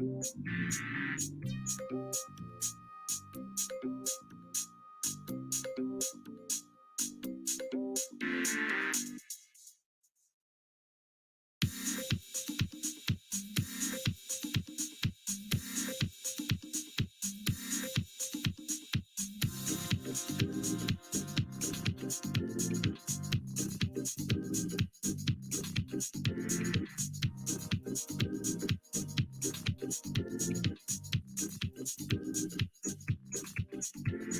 Thank you.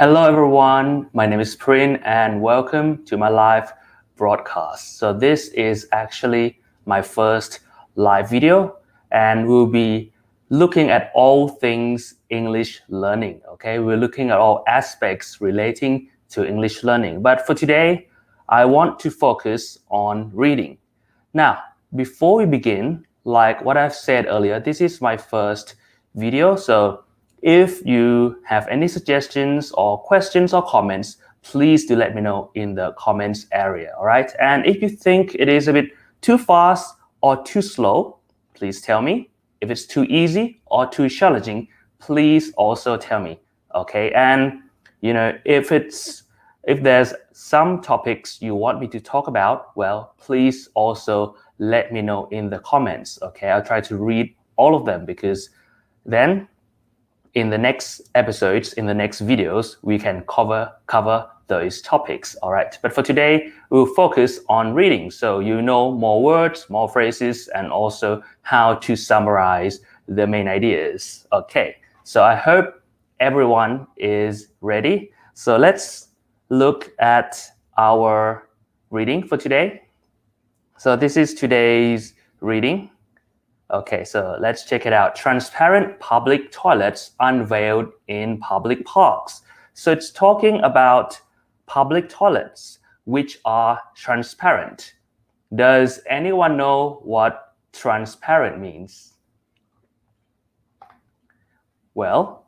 Hello everyone, my name is Prin and welcome to my live broadcast. So this is actually my first live video and we'll be looking at all things English learning, okay? We're looking at all aspects relating to English learning. But for today, I want to focus on reading. Now, before we begin, like what I've said earlier, this is my first video, so if you have any suggestions or questions or comments, please do let me know in the comments area, all right? And if you think it is a bit too fast or too slow, please tell me. If it's too easy or too challenging, please also tell me, okay? And if there's some topics you want me to talk about, well, please also let me know in the comments, okay? I'll try to read all of them because then in the next episodes, in the next videos, we can cover those topics, all right? But for today, we'll focus on reading. So you know more words, more phrases, and also how to summarize the main ideas. Okay, so I hope everyone is ready. So let's look at our reading for today. So this is today's reading. Okay, so let's check it out. Transparent public toilets unveiled in public parks. So it's talking about public toilets which are transparent. Does anyone know what transparent means? Well,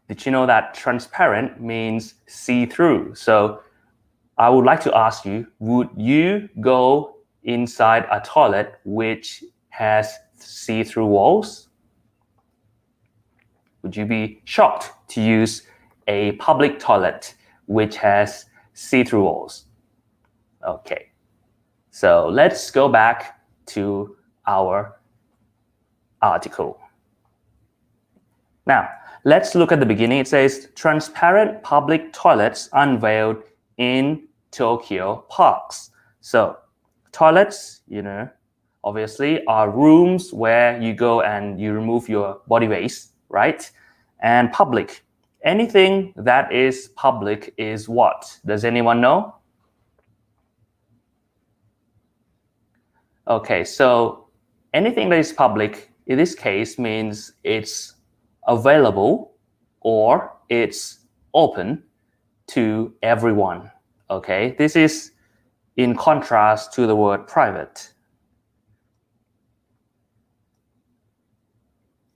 did you know that transparent means see-through? So I would like to ask you, would you go inside a toilet which has see-through walls? Would you be shocked to use a public toilet which has see-through walls? Okay, so let's go back to our article. Now, let's look at the beginning. It says, transparent public toilets unveiled in Tokyo parks. So, toilets, obviously are rooms where you go and you remove your body waste, right? And public. Anything that is public is what? Does anyone know? Okay, so anything that is public in this case means it's available or it's open to everyone. Okay, this is in contrast to the word private.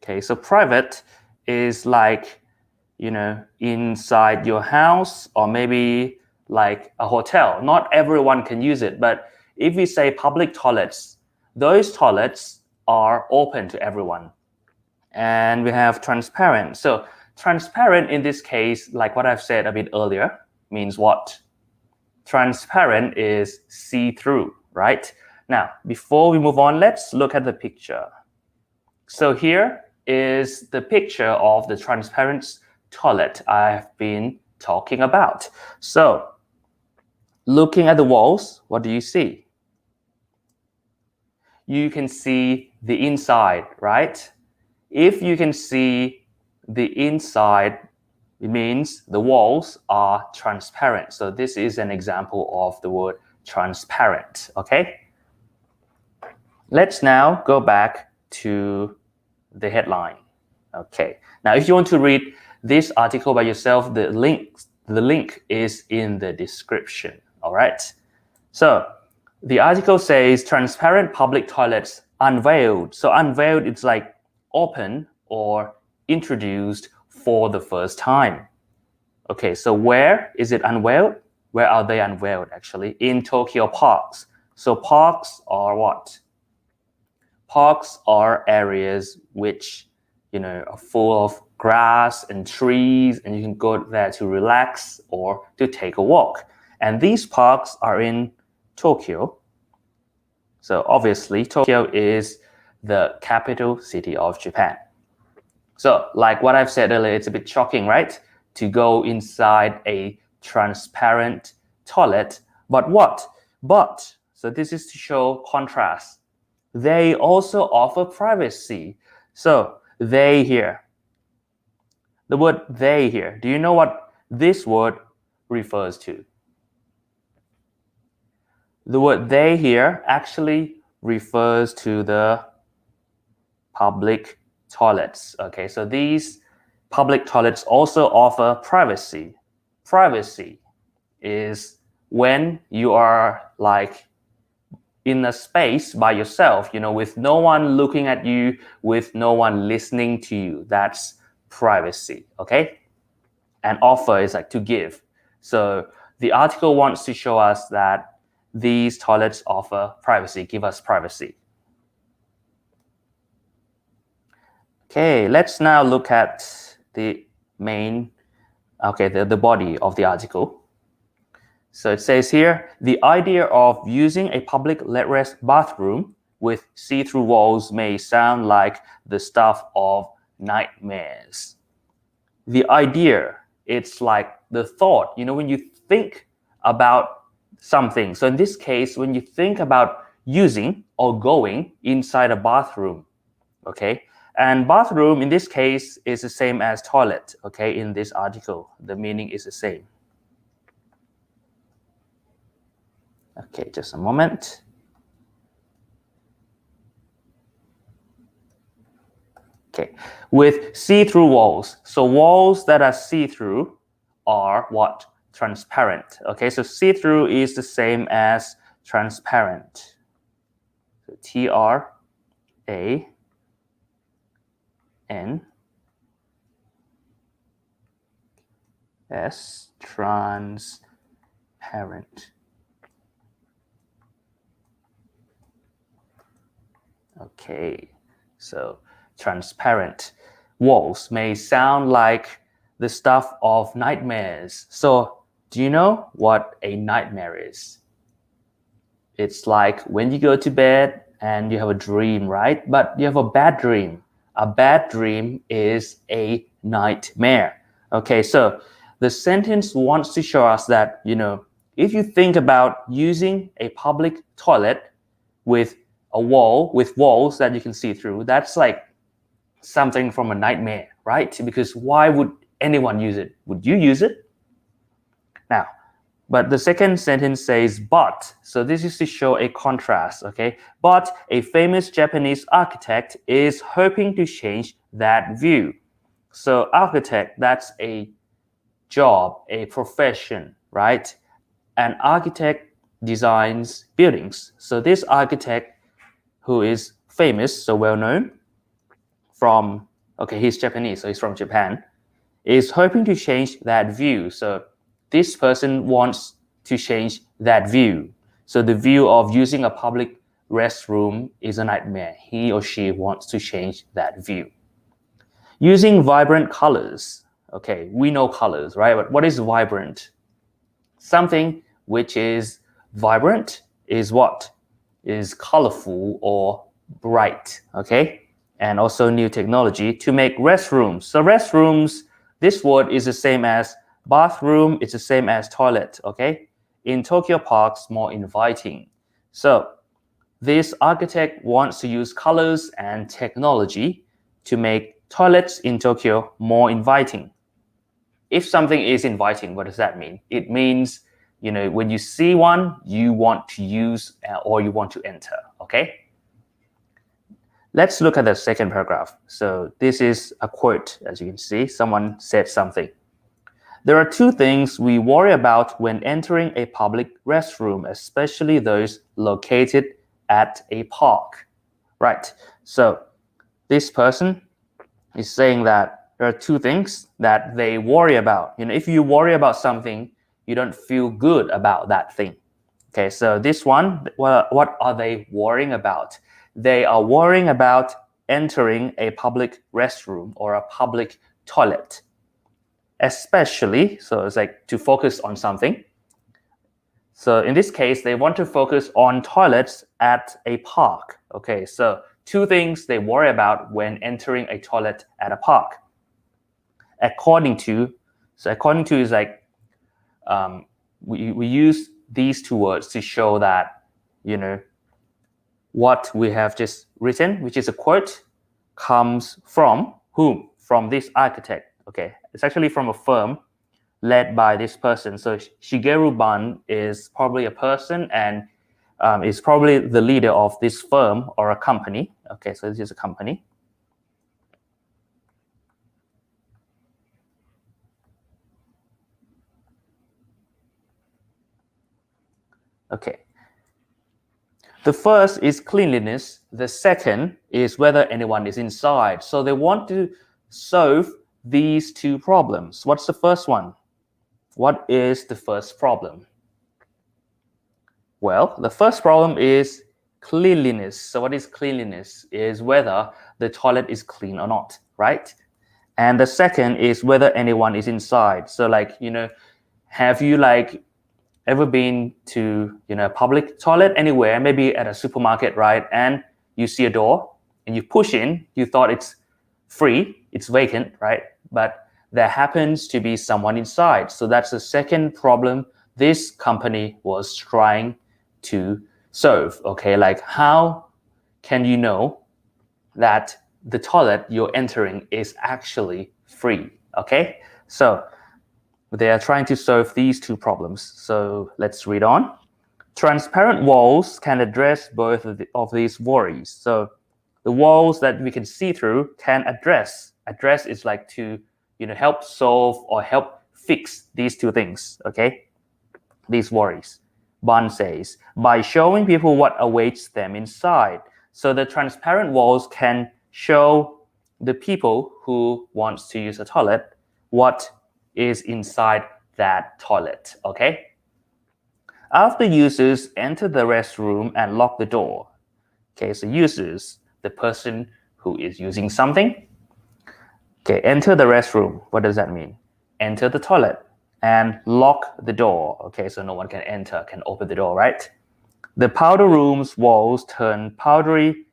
Okay, so private is like, inside your house or maybe like a hotel. Not everyone can use it, but if we say public toilets, those toilets are open to everyone. And we have transparent. So transparent in this case, like what I've said a bit earlier, means what? Transparent is see-through, right? Now, before we move on, let's look at the picture. So here is the picture of the transparent toilet I've been talking about. So, looking at the walls, what do you see? You can see the inside, right? If you can see the inside, it means the walls are transparent. So this is an example of the word transparent, okay? Let's now go back to the headline. Okay, now if you want to read this article by yourself, the link is in the description, all right? So the article says transparent public toilets unveiled. So unveiled, it's like open or introduced for the first time. Okay, so where is it unveiled? Where are they unveiled actually? In Tokyo parks. So parks are what? Parks are areas which, are full of grass and trees, and you can go there to relax or to take a walk. And these parks are in Tokyo. So obviously, Tokyo is the capital city of Japan. So like what I've said earlier, it's a bit shocking, right? To go inside a transparent toilet. But what? So this is to show contrast. They also offer privacy. So they here. The word they here. Do you know what this word refers to? The word they here actually refers to the public toilets. Okay, so these public toilets also offer privacy. Privacy is when you are like in a space by yourself, with no one looking at you, with no one listening to you. That's privacy, okay? And offer is like to give. So the article wants to show us that these toilets offer privacy, give us privacy. Okay, let's now look at the body of the article. So it says here, the idea of using a public let-rest bathroom with see-through walls may sound like the stuff of nightmares. The idea, it's like the thought, when you think about something. So in this case, when you think about using or going inside a bathroom, okay? And bathroom in this case is the same as toilet, okay? In this article, the meaning is the same. Okay, just a moment. Okay, with see-through walls. So walls that are see-through are what? Transparent. Okay, so see-through is the same as transparent. So T-R-A-N-S, transparent. Okay, so transparent walls may sound like the stuff of nightmares. So do you know what a nightmare is? It's like when you go to bed and you have a dream, right? But you have a bad dream. A bad dream is a nightmare. Okay, so the sentence wants to show us that, if you think about using a public toilet with walls that you can see through, that's like something from a nightmare, right? Because why would anyone use it? Would you use it? Now, but the second sentence says but. So this is to show a contrast, okay? But a famous Japanese architect is hoping to change that view. So architect, that's a job, a profession, right? An architect designs buildings. So this architect who is famous, so well known, he's Japanese, so he's from Japan, is hoping to change that view. So this person wants to change that view. So the view of using a public restroom is a nightmare. He or she wants to change that view. Using vibrant colors. Okay, we know colors, right? But what is vibrant? Something which is vibrant is what? Is colorful or bright, okay? And also new technology to make restrooms. So restrooms, this word is the same as bathroom, it's the same as toilet, okay? In Tokyo parks, more inviting. So this architect wants to use colors and technology to make toilets in Tokyo more inviting. If something is inviting, what does that mean? It means, when you see one, you want to use or you want to enter, okay? Let's look at the second paragraph. So this is a quote, as you can see. Someone said something. There are two things we worry about when entering a public restroom, especially those located at a park. Right. So this person is saying that there are two things that they worry about. If you worry about something, you don't feel good about that thing. Okay, so this one, what are they worrying about? They are worrying about entering a public restroom or a public toilet. Especially, so it's like to focus on something. So in this case, they want to focus on toilets at a park. Okay, so two things they worry about when entering a toilet at a park. According to is like, we use these two words to show that, what we have just written, which is a quote, comes from whom? From this architect. Okay, it's actually from a firm led by this person. So Shigeru Ban is probably a person and is probably the leader of this firm or a company. Okay, so this is a company. Okay. The first is cleanliness. The second is whether anyone is inside. So they want to solve these two problems. What's the first one? What is the first problem? Well, the first problem is cleanliness. So what is cleanliness? Is whether the toilet is clean or not, right? And the second is whether anyone is inside. So like, have you like ever been to public toilet anywhere, maybe at a supermarket, right? And you see a door and you push in, you thought it's free, it's vacant, right? But there happens to be someone inside. So that's the second problem this company was trying to solve. Okay, like how can you know that the toilet you're entering is actually free? Okay, so they are trying to solve these two problems. So let's read on. Transparent walls can address both of these worries. So the walls that we can see through can address is like to help solve or help fix these two things, okay, these worries. Bond says, by showing people what awaits them inside. So the transparent walls can show the people who wants to use a toilet what is inside that toilet, okay? After users enter the restroom and lock the door, okay, so users, the person who is using something, okay, enter the restroom. What does that mean? Enter the toilet and lock the door, okay, so no one can enter, can open the door, right? The powder room's walls turn powdery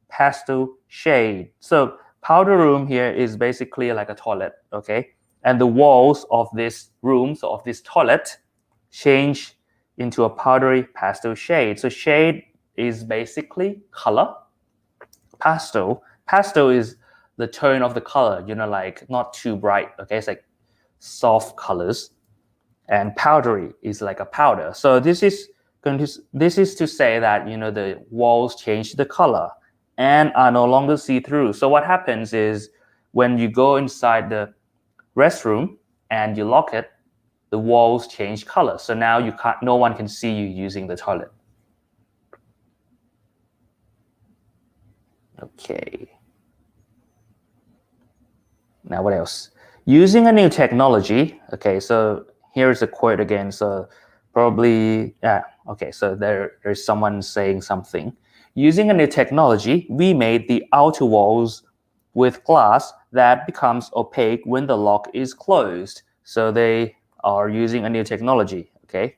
pastel shade. So powder room here is basically like a toilet, okay? And the walls of this room, so of this toilet, change into a powdery pastel shade. So shade is basically color. Pastel is the tone of the color, like not too bright, okay? It's like soft colors. And powdery is like a powder. So this is to say that, the walls change the color and are no longer see-through. So what happens is when you go inside the restroom and you lock it, the walls change color. So now no one can see you using the toilet. Okay. Now what else? Using a new technology. Okay, so here's a quote again. So probably, okay, so there's someone saying something. Using a new technology, we made the outer walls with glass that becomes opaque when the lock is closed. So they are using a new technology, okay?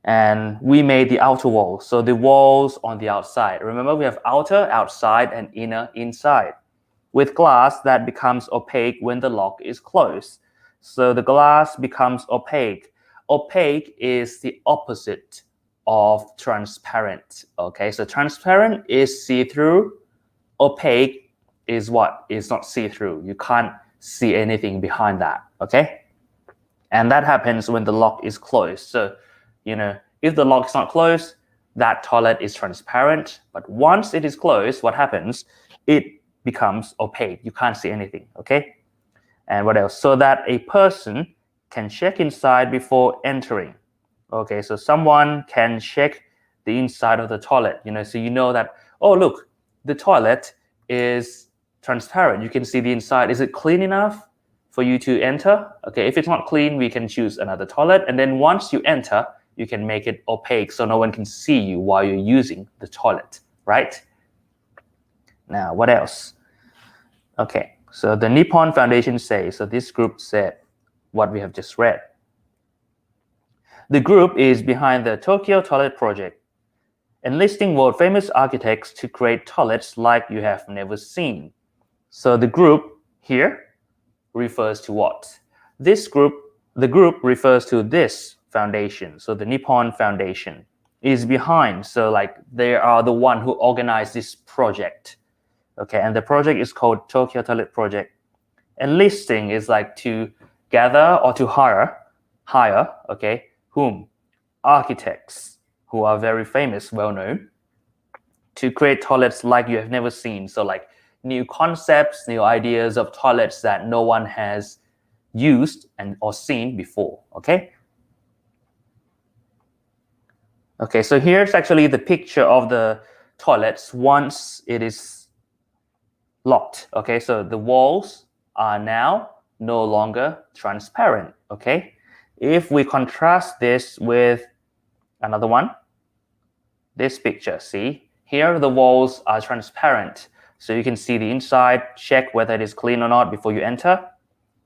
And we made the outer wall, so the walls on the outside. Remember, we have outer, outside, and inner, inside, with glass that becomes opaque when the lock is closed. So the glass becomes opaque. Opaque is the opposite of transparent, okay? So transparent is see-through. Opaque is what? Is not see-through. You can't see anything behind that, okay? And that happens when the lock is closed. So, if the lock is not closed, that toilet is transparent. But once it is closed, what happens? It becomes opaque. You can't see anything, okay? And what else? So that a person can check inside before entering. Okay, so someone can check the inside of the toilet, so that, oh, look, the toilet is transparent. You can see the inside. Is it clean enough for you to enter? Okay, if it's not clean, we can choose another toilet. And then once you enter, you can make it opaque so no one can see you while you're using the toilet, right? Now, what else? Okay, so the Nippon Foundation says, so this group said what we have just read. The group is behind the Tokyo Toilet Project, enlisting world-famous architects to create toilets like you have never seen. So the group here refers to what? The group refers to this foundation. So the Nippon Foundation is behind. So like they are the one who organized this project. Okay, and the project is called Tokyo Toilet Project. Enlisting is like to gather or to hire, okay, whom? Architects who are very famous, well known, to create toilets like you have never seen. So like new concepts, new ideas of toilets that no one has used and or seen before, okay? Okay, so here's actually the picture of the toilets once it is locked, okay? So the walls are now no longer transparent, okay? If we contrast this with another one, this picture, see? Here the walls are transparent, so you can see the inside, check whether it is clean or not before you enter.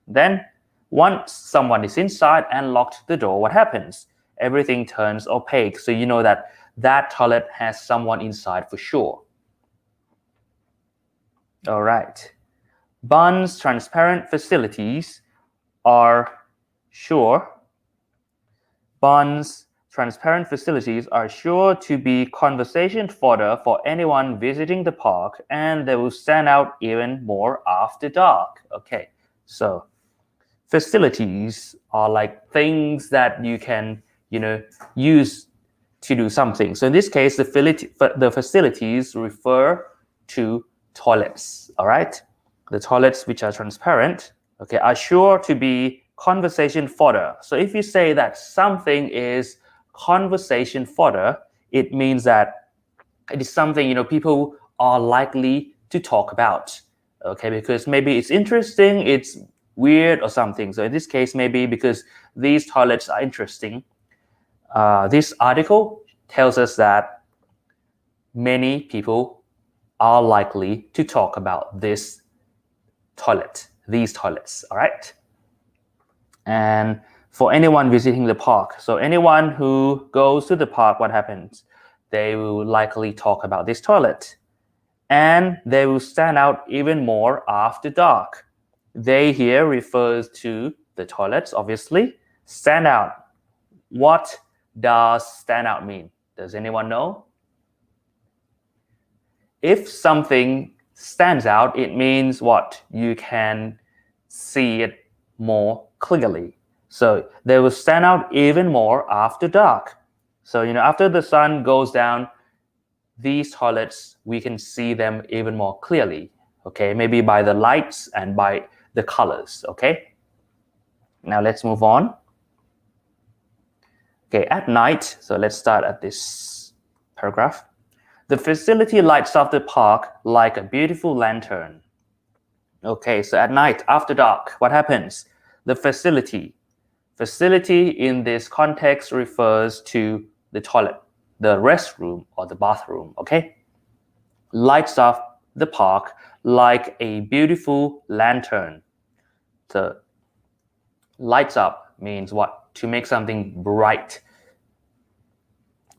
Then, once someone is inside and locked the door, what happens? Everything turns opaque, so you know that that toilet has someone inside for sure. All right. Bun's transparent facilities are sure to be conversation fodder for anyone visiting the park, and they will stand out even more after dark. Okay, so facilities are like things that you can, use to do something. So in this case, the facilities refer to toilets, all right? The toilets which are transparent, okay, are sure to be conversation fodder. So if you say that something is conversation fodder, it means that it is something, people are likely to talk about, okay, because maybe it's interesting, it's weird or something. So in this case, maybe because these toilets are interesting, this article tells us that many people are likely to talk about these toilets, all right? And for anyone visiting the park, so anyone who goes to the park, what happens? They will likely talk about this toilet. And they will stand out even more after dark. They here refers to the toilets, obviously. Stand out. What does stand out mean? Does anyone know? If something stands out, it means what? You can see it more clearly. So they will stand out even more after dark. So, after the sun goes down, these toilets, we can see them even more clearly, okay? Maybe by the lights and by the colors, okay? Now let's move on. Okay, at night, so let's start at this paragraph. The facility lights up the park like a beautiful lantern. Okay, so at night, after dark, what happens? The facility in this context refers to the toilet, the restroom or the bathroom, okay? Lights up the park like a beautiful lantern. So lights up means what? To make something bright.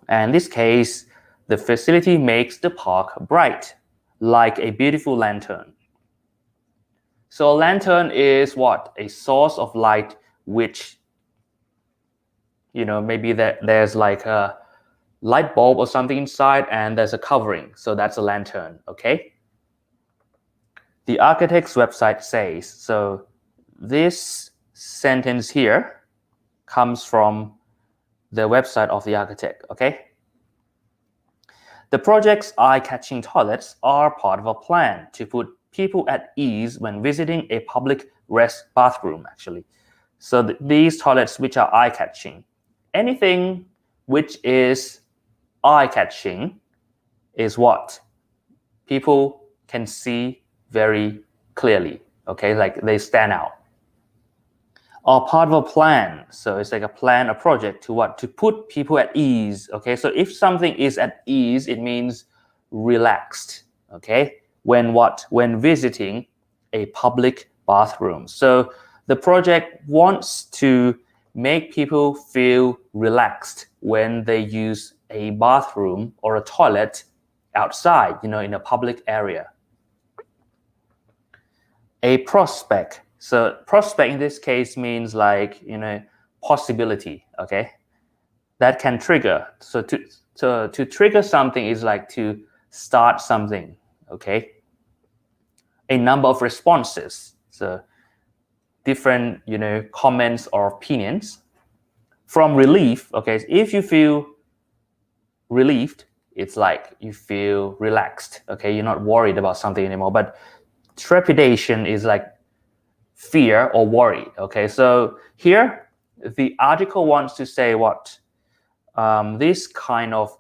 And in this case, the facility makes the park bright, like a beautiful lantern. So a lantern is what? A source of light which, maybe there's like a light bulb or something inside and there's a covering. So that's a lantern, okay? The architect's website says, so this sentence here comes from the website of the architect, okay? The project's eye-catching toilets are part of a plan to put people at ease when visiting a public bathroom, actually. So these toilets which are eye-catching, anything which is eye-catching is what? People can see very clearly, okay? Like they stand out. Are part of a plan. So it's like a plan, a project to what? To put people at ease, okay? So if something is at ease, it means relaxed, okay? When what? When visiting a public bathroom. So the project wants to make people feel relaxed when they use a bathroom or a toilet outside, in a public area. A prospect. So prospect in this case means like, possibility, okay? That can trigger. So to trigger something is like to start something, okay? A number of responses. So different, comments or opinions. From relief, okay, if you feel relieved, it's like you feel relaxed, okay, you're not worried about something anymore. But trepidation is like fear or worry, okay. So here the article wants to say what this kind of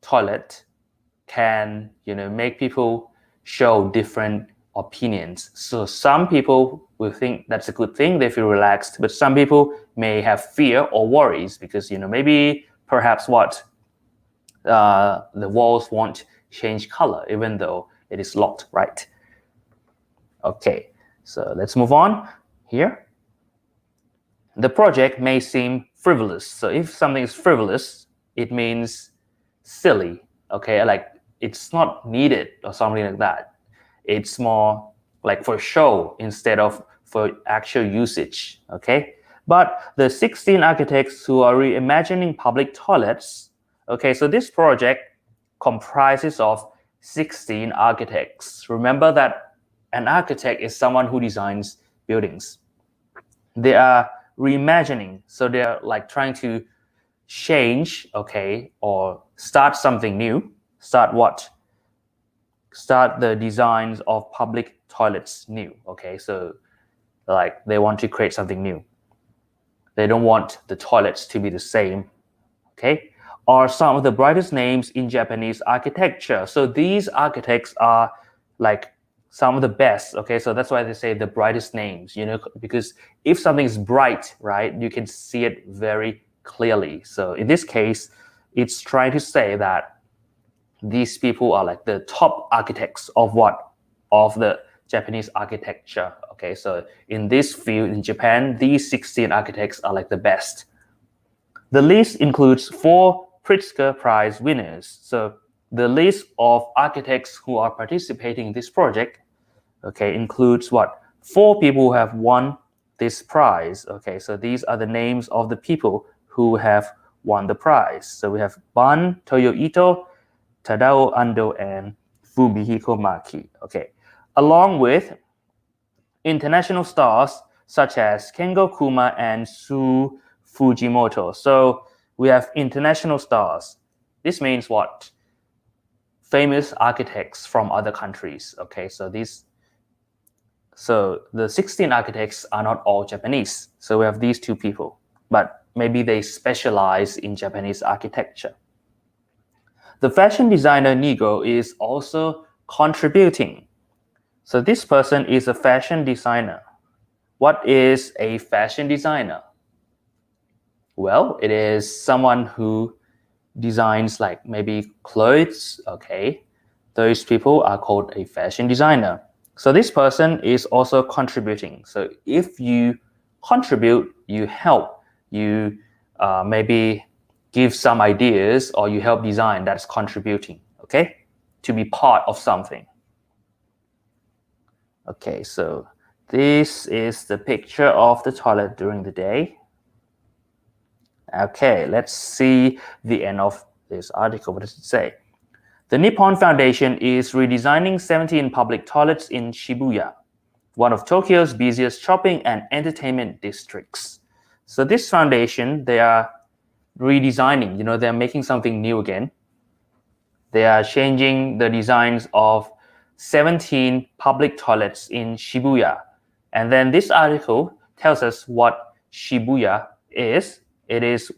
toilet can make people show different opinions. So some people will think that's a good thing, they feel relaxed, but some people may have fear or worries because maybe perhaps what the walls won't change color even though it is locked, right? Okay, so let's move on here. The project may seem frivolous. So if something is frivolous, it means silly, okay, like it's not needed or something like that. It's more like for show instead of for actual usage, okay? But the 16 architects who are reimagining public toilets, okay, so this project comprises of 16 architects. Remember that an architect is someone who designs buildings. They are reimagining, so they're like trying to change, okay, or start something new. Start what? Start the designs of public toilets new, okay? So like they want to create something new. They don't want the toilets to be the same, okay? Are some of the brightest names in Japanese architecture. So these architects are like some of the best, okay? So that's why they say the brightest names, because if something is bright, right, you can see it very clearly. So in this case, it's trying to say that these people are like the top architects of what? Of the Japanese architecture, okay? So in this field in Japan, these 16 architects are like the best. The list includes 4 Pritzker Prize winners. So the list of architects who are participating in this project, okay, includes what? 4 people who have won this prize, okay? So these are the names of the people who have won the prize. So we have Ban, Toyo Ito, Tadao Ando, and Fumihiko Maki, okay? Along with international stars such as Kengo Kuma and Su Fujimoto. So we have international stars. This means what? Famous architects from other countries, okay? So the 16 architects are not all Japanese. So we have these 2 people, but maybe they specialize in Japanese architecture. The fashion designer Nigo is also contributing. So this person is a fashion designer. What is a fashion designer? Well, it is someone who designs like maybe clothes, okay? Those people are called a fashion designer. So this person is also contributing. So if you contribute, you help, you maybe give some ideas or you help design, that's contributing, okay? To be part of something. Okay, so this is the picture of the toilet during the day. Okay, let's see the end of this article. What does it say? The Nippon Foundation is redesigning 17 public toilets in Shibuya, one of Tokyo's busiest shopping and entertainment districts. So this foundation, they are redesigning, they're making something new again. They are changing the designs of 17 public toilets in Shibuya. And then this article tells us what Shibuya is. It is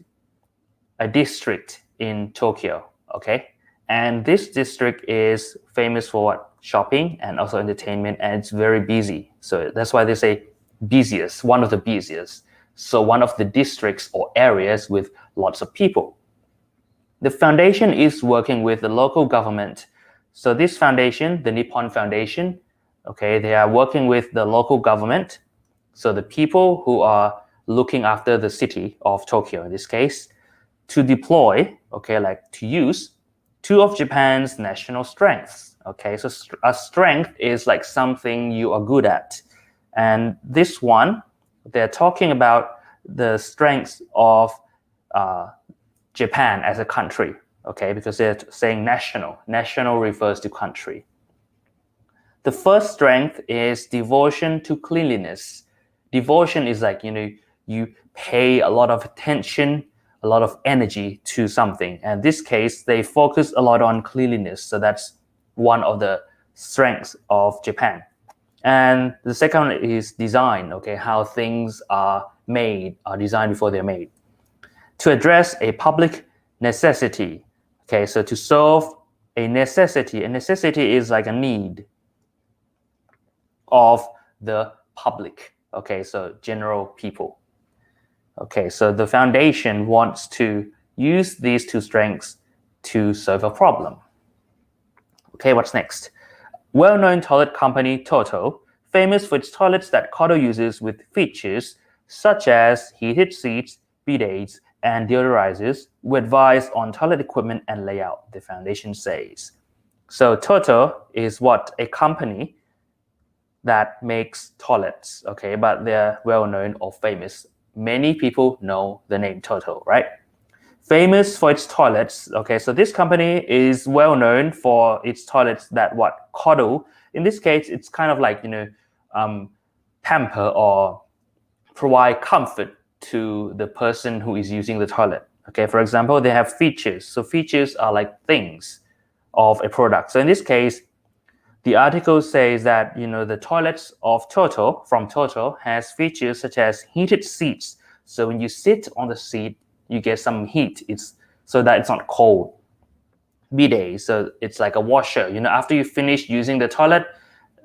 a district in Tokyo, okay? And this district is famous for what? Shopping and also entertainment, and it's very busy. So that's why they say busiest, one of the busiest. So one of the districts or areas with lots of people. The foundation is working with the local government. So this foundation, the Nippon Foundation, okay, they are working with the local government. So the people who are looking after the city of Tokyo in this case, to deploy, okay, like to use 2 of Japan's national strengths. Okay, so a strength is like something you are good at. And this one, they're talking about the strengths of Japan as a country, okay, because they're saying national. National refers to country. The first strength is devotion to cleanliness. devotion is like, you pay a lot of attention, a lot of energy to something. And in this case, they focus a lot on cleanliness. So that's one of the strengths of Japan. And the second one is design, okay, how things are designed before they're made. To address a public necessity, okay, so to solve a necessity is like a need of the public, okay, so general people. Okay, so the foundation wants to use these two strengths to solve a problem. Okay, what's next? Well-known toilet company Toto, famous for its toilets that Toto uses with features such as heated seats, bidets, and deodorizers, will advise on toilet equipment and layout, the foundation says. So Toto is what? A company that makes toilets, okay, but they're well-known or famous. Many people know the name Toto, right? Famous for its toilets, okay, so this company is well known for its toilets that coddle. In this case, it's kind of like, pamper or provide comfort to the person who is using the toilet. Okay, for example, they have features. So features are like things of a product. So in this case, the article says that, the toilets of Toto, from Toto, has features such as heated seats. So when you sit on the seat, you get some heat. It's so that it's not cold. Bidet, so it's like a washer. After you finish using the toilet,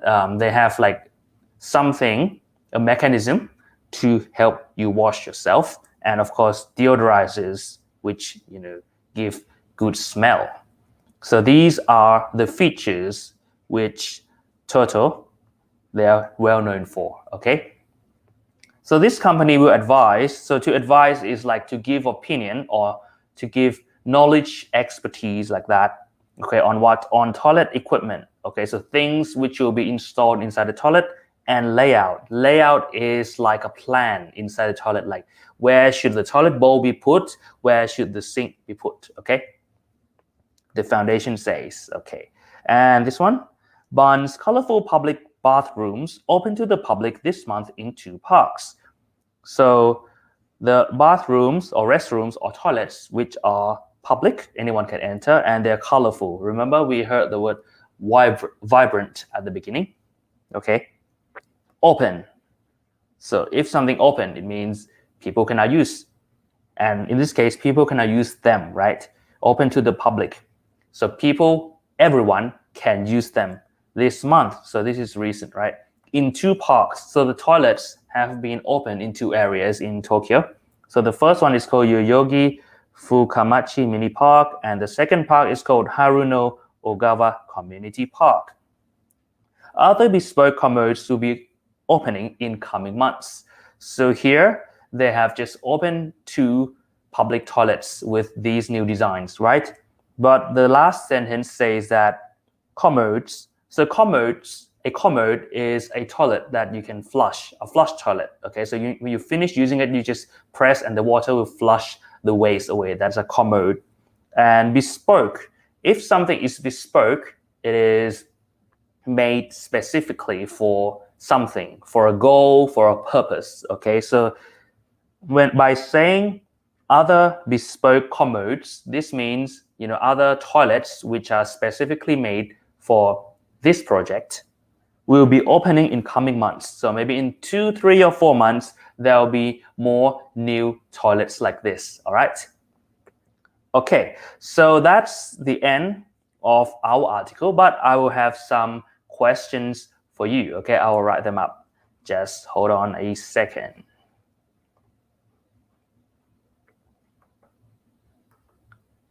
they have like something, a mechanism to help you wash yourself. And of course, deodorizers, which, give good smell. So these are the features which Toto, they are well known for, okay? So this company will advise. So to advise is like to give opinion or to give knowledge, expertise like that, okay, on what? On toilet equipment, okay? So things which will be installed inside the toilet, and layout. Layout is like a plan inside the toilet, like where should the toilet bowl be put? Where should the sink be put, okay? The foundation says, okay. And this one, Bond's colorful public bathrooms open to the public this month in 2 parks. So the bathrooms or restrooms or toilets which are public, anyone can enter, and they're colorful. Remember, we heard the word vibrant at the beginning, okay? Open. So if something open, it means people cannot use. And in this case, people cannot use them, right? Open to the public. So people, everyone can use them this month. So this is recent, right? In 2 parks. So the toilets have been opened in 2 areas in Tokyo. So the first one is called Yoyogi Fukamachi Mini Park, and the second park is called Haruno Ogawa Community Park. Other bespoke commodes will be opening in coming months. So here they have just opened 2 public toilets with these new designs, right? But the last sentence says that commodes. So commodes, a commode is a toilet that you can flush, a flush toilet. Okay, so when you finish using it, you just press and the water will flush the waste away. That's a commode. And bespoke, if something is bespoke, it is made specifically for something, for a goal, for a purpose. Okay, so by saying other bespoke commodes, this means other toilets which are specifically made for this project will be opening in coming months. So maybe in 2, 3, or 4 months, there will be more new toilets like this. All right. Okay, so that's the end of our article, but I will have some questions for you. Okay, I will write them up. Just hold on a second.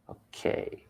Okay.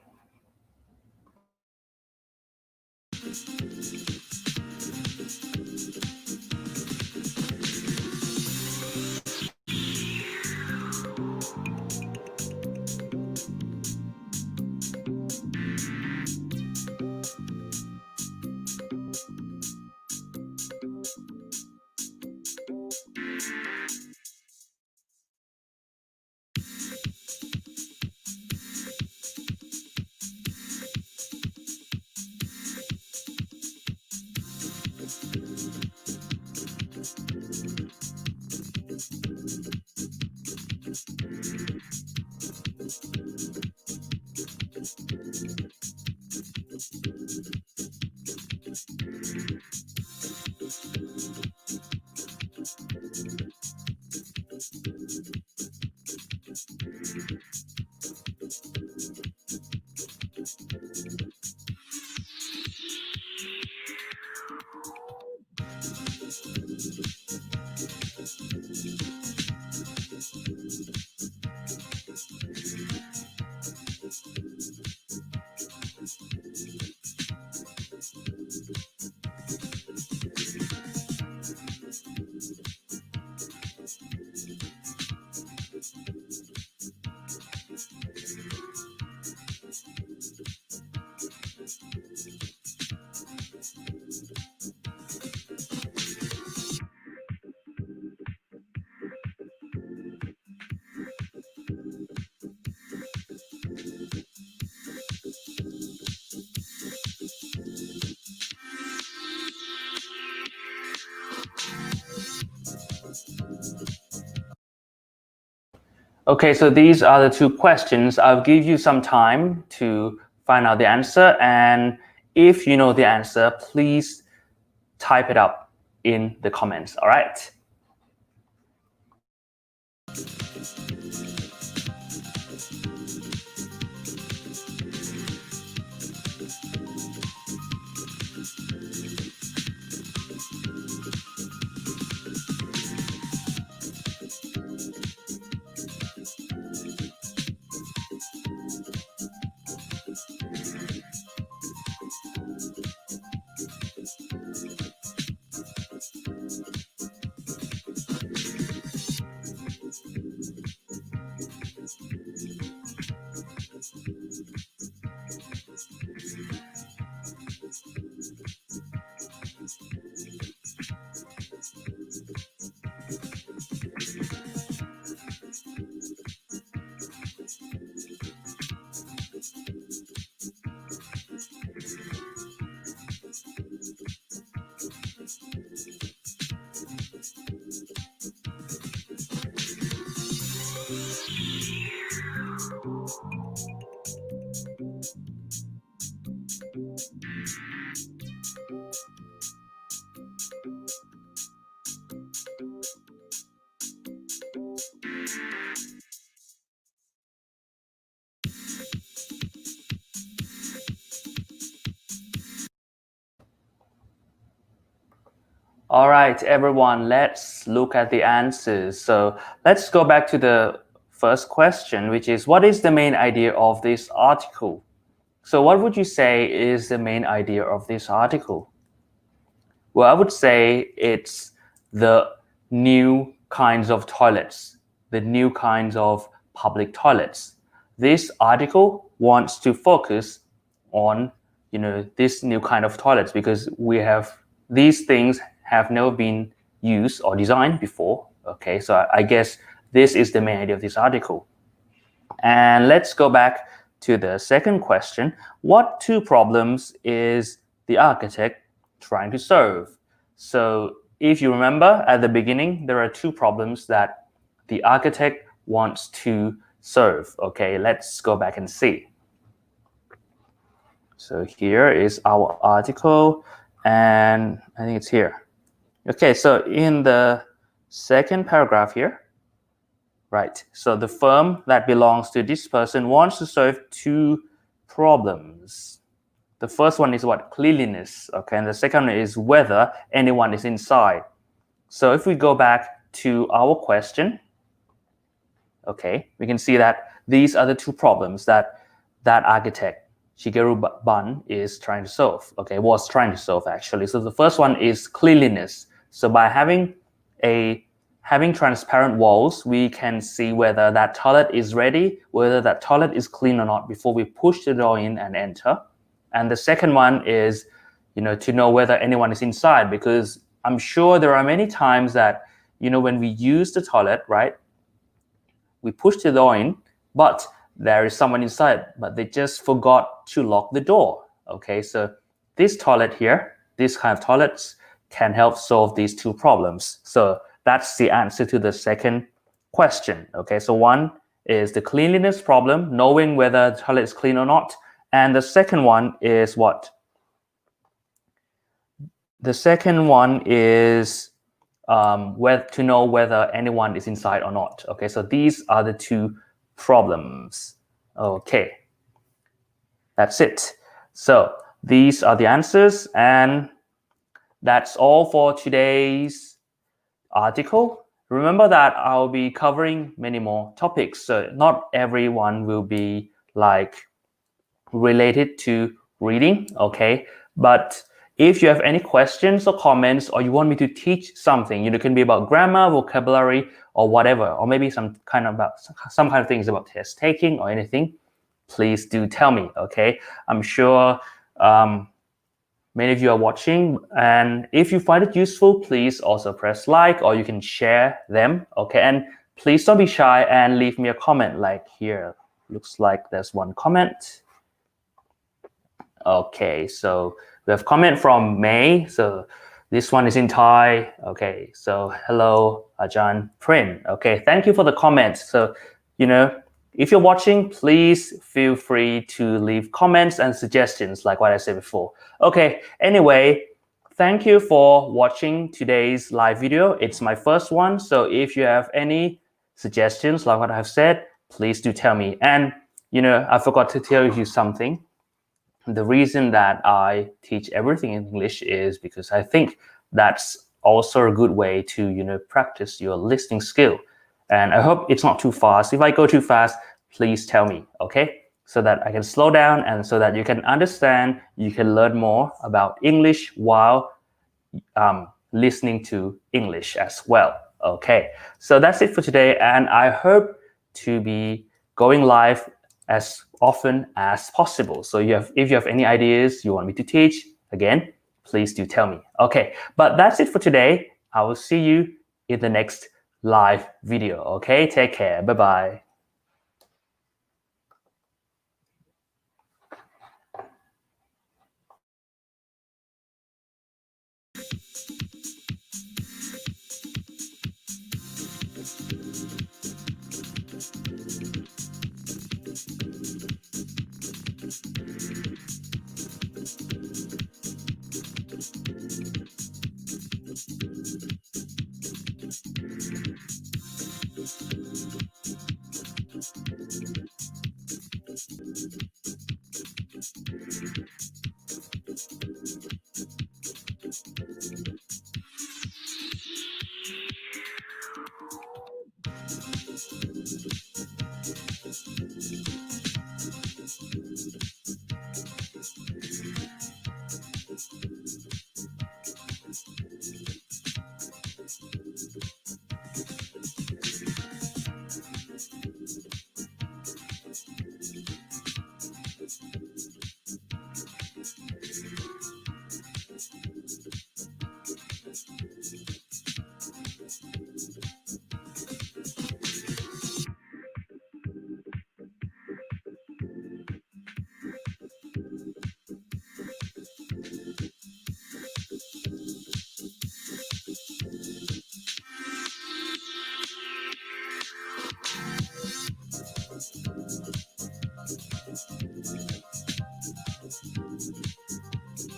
Okay, so these are the two questions. I'll give you some time to find out the answer, and if you know the answer, please type it up in the comments, all right? All right, everyone, let's look at the answers. So let's go back to the first question, which is, what is the main idea of this article? So what would you say is the main idea of this article? Well, I would say it's the new kinds of toilets, the new kinds of public toilets. This article wants to focus on, this new kind of toilets because these things have never been used or designed before. Okay, so I guess this is the main idea of this article. And let's go back to the second question. What two problems is the architect trying to solve? So if you remember at the beginning, there are two problems that the architect wants to solve. Okay, let's go back and see. So here is our article, and I think it's here. Okay, so in the second paragraph here, right, so the firm that belongs to this person wants to solve two problems. The first one is what? Cleanliness, okay, and the second one is whether anyone is inside. So if we go back to our question, okay, we can see that these are the two problems that architect Shigeru Ban is trying to solve, okay, was trying to solve actually. So the first one is cleanliness. So by having transparent walls, we can see whether that toilet is ready, whether that toilet is clean or not before we push the door in and enter. And the second one is, to know whether anyone is inside, because I'm sure there are many times that, when we use the toilet, right, we push the door in, but there is someone inside, but they just forgot to lock the door. Okay, so this toilet here, this kind of toilets can help solve these two problems. So that's the answer to the second question. Okay, so one is the cleanliness problem, knowing whether the toilet is clean or not. And the second one is what? The second one is to know whether anyone is inside or not. Okay, so these are the two problems. Okay, that's it. So these are the answers, and that's all for today's article. Remember that I'll be covering many more topics, so not everyone will be related to reading, okay? But if you have any questions or comments, or you want me to teach something, it can be about grammar, vocabulary, or whatever, or maybe some kind of things about test taking or anything, please do tell me, okay? I'm sure many of you are watching, and if you find it useful, please also press like, or you can share them, okay? And please don't be shy and leave me a comment, like here. Looks like there's one comment. Okay, so we have comment from May. So this one is in Thai. Okay, so hello, Ajahn Prin. Okay, thank you for the comments. So if you're watching, please feel free to leave comments and suggestions like what I said before. Okay, anyway, thank you for watching today's live video. It's my first one, so if you have any suggestions like what I've said, please do tell me. And I forgot to tell you something. The reason that I teach everything in English is because I think that's also a good way to practice your listening skill. And I hope it's not too fast. If I go too fast, please tell me, okay? So that I can slow down and so that you can understand, you can learn more about English while listening to English as well. Okay, so that's it for today, and I hope to be going live as often as possible. So if you have any ideas you want me to teach, again, please do tell me. Okay, but that's it for today. I will see you in the next live video. Okay, take care. Bye-bye.